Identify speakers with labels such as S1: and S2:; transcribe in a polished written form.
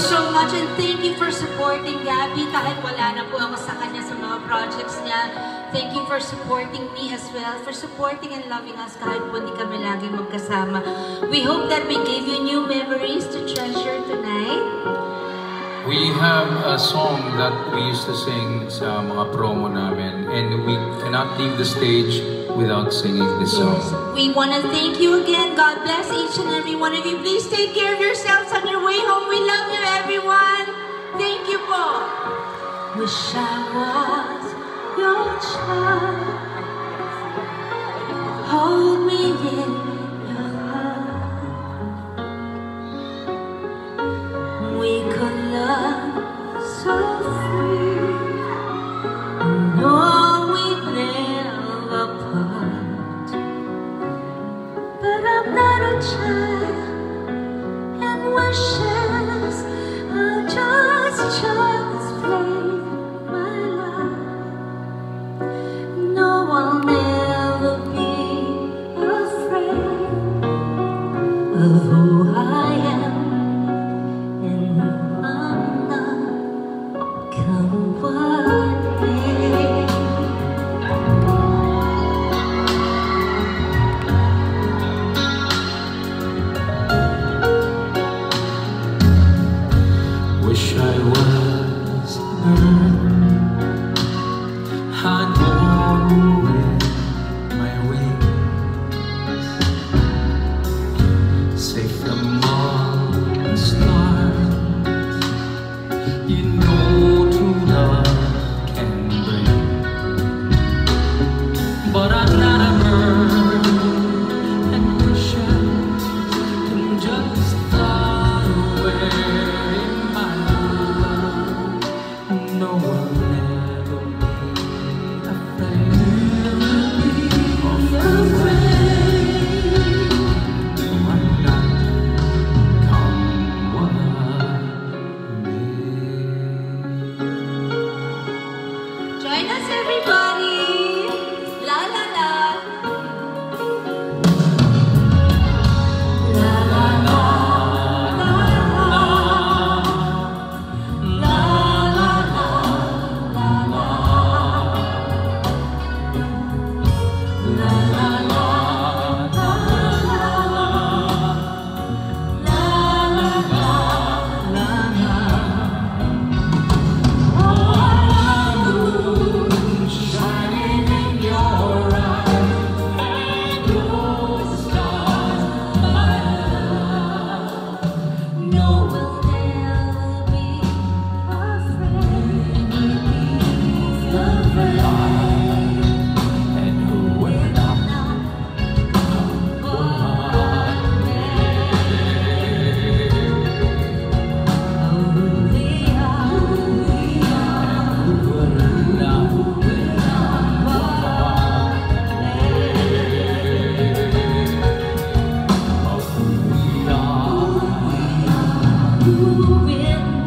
S1: so much and thank you for supporting Gabby kahit wala na po ako sa kanya sa mga projects niya. Thank you for supporting me as well, for supporting and loving us kahit po hindi kami laging magkasama. We hope that we gave you new memories to treasure tonight.
S2: We have a song that we used to sing sa mga promo namin and we cannot leave the stage without singing this song.
S1: Yes. We want to thank you again. God bless each and every one of you. Please take care of yourselves on your way home. We love you, everyone. Thank you po. Wish I was your child. Hold me in your heart. We could love so free. No, we'd never part. But I'm not a child, and wishes are just child's play. My life, no, I'll never be afraid of who I am and who I'm not. Come what may.
S2: Wish I was a bird, I'd born with my wings, safe from all the stars. You know true love can bring, but I'm not a bird, and wishes can just fly away. No one ever be afraid. Do I not come what may?
S1: Join us, everybody. La la la. La la la. With